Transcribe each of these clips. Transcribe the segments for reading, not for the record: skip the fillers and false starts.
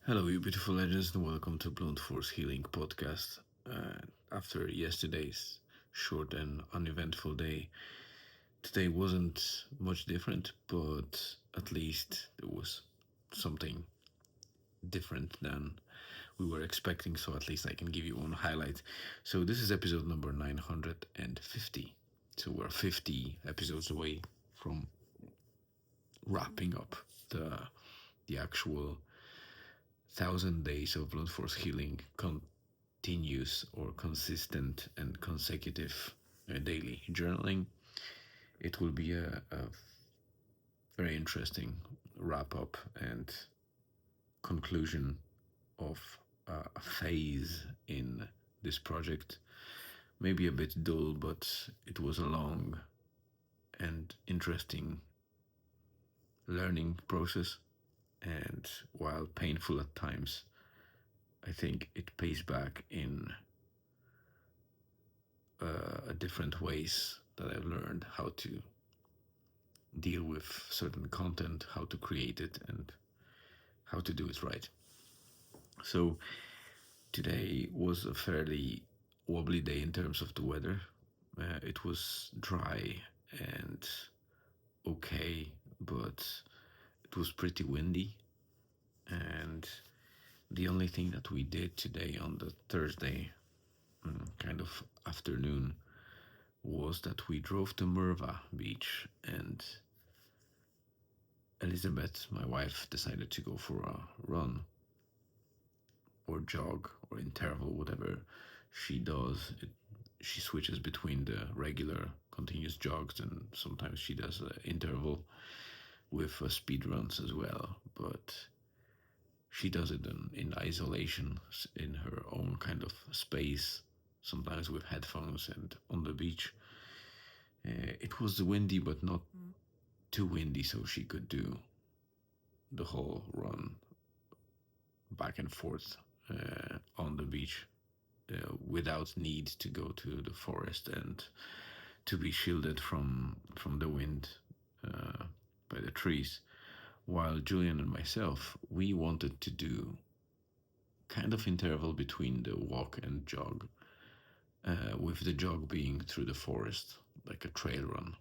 Hello, you beautiful legends, and welcome to Blunt Force Healing Podcast. After yesterday's short and uneventful day, today wasn't much different, but at least there was something different than we were expecting, so at least I can give you one highlight. So, this is episode number 950. So, we're 50 episodes away from wrapping up the actual 1,000 days of blunt force healing continuous or consistent and consecutive daily journaling. It will be a very interesting wrap up and conclusion of a phase in this project. Maybe a bit dull, but it was a long and interesting learning process. And while painful at times, I think it pays back in different ways that I've learned how to deal with certain content, how to create it, and how to do it right. So today was a fairly wobbly day in terms of the weather. It was dry and okay, but it was pretty windy. And the only thing that we did today on the Thursday kind of afternoon was that we drove to Murva Beach, and Elizabeth, my wife, decided to go for a run or jog or interval, whatever she does. She switches between the regular continuous jogs, and sometimes she does an interval with speed runs as well. But she does it in isolation, in her own kind of space, sometimes with headphones and on the beach. It was windy, but not too windy, so she could do the whole run back and forth on the beach without need to go to the forest and to be shielded from the wind by the trees. While Julian and myself, we wanted to do kind of interval between the walk and jog, with the jog being through the forest, like a trail run.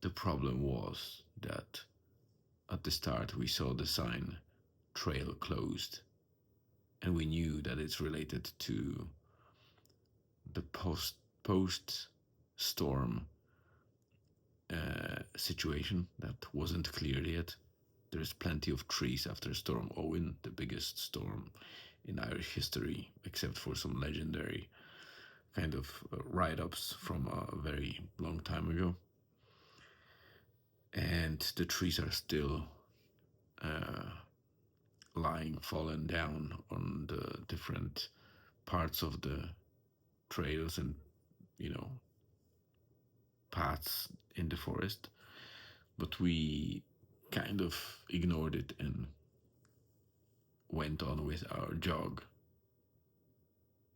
The problem was that at the start we saw the sign trail closed, and we knew that it's related to the post storm situation that wasn't clear yet. There's plenty of trees after Storm Owen, the biggest storm in Irish history, except for some legendary kind of write-ups from a very long time ago. And the trees are still lying, fallen down on the different parts of the trails and, you know, paths in the forest. But we kind of ignored it and went on with our jog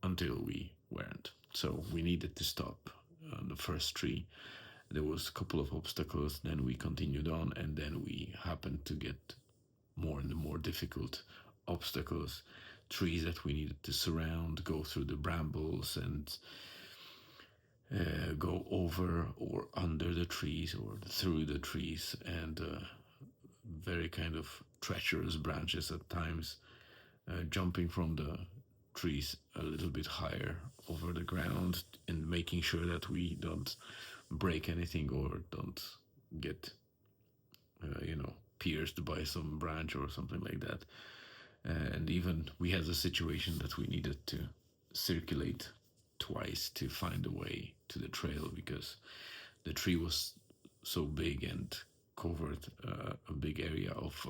until we weren't. So we needed to stop on the first tree. There was a couple of obstacles, then we continued on, and then we happened to get more and more difficult obstacles, trees that we needed to surround, go through the brambles, and go over or under the trees or through the trees, and very kind of treacherous branches at times, jumping from the trees a little bit higher over the ground and making sure that we don't break anything or don't get, pierced by some branch or something like that. And even we had a situation that we needed to circulate twice to find a way to the trail because the tree was so big and covered a big area of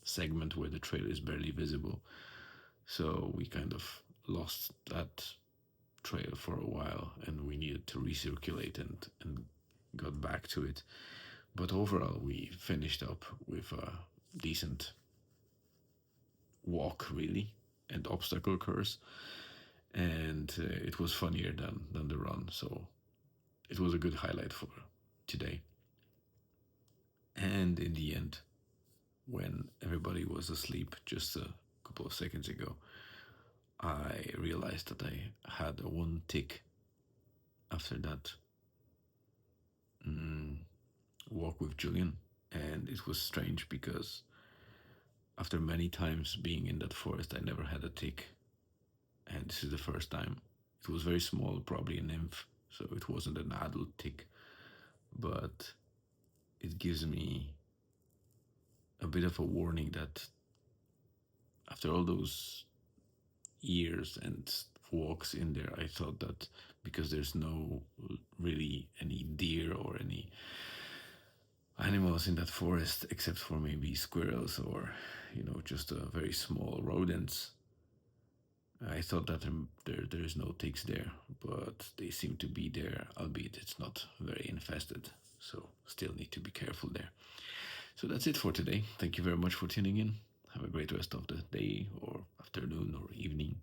segment where the trail is barely visible. So we kind of lost that trail for a while and we needed to recirculate and got back to it. But overall, we finished up with a decent walk, really, and obstacle course. And it was funnier than the run. So it was a good highlight for today. And in the end, when everybody was asleep just a couple of seconds ago, I realized that I had a one tick after that walk with Julian. And it was strange because after many times being in that forest, I never had a tick. And this is the first time. It was very small, probably a nymph, so it wasn't an adult tick. But it gives me a bit of a warning that after all those years and walks in there, I thought that because there's no really any deer or any animals in that forest except for maybe squirrels or just a very small rodents, I thought that there's no ticks there, but they seem to be there, albeit it's not very infested, so still need to be careful there. So that's it for today. Thank you very much for tuning in. Have a great rest of the day or afternoon or evening,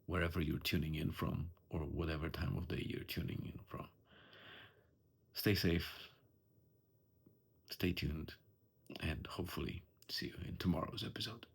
wherever you're tuning in from, or whatever time of day you're tuning in from. Stay safe, stay tuned, and hopefully see you in tomorrow's episode.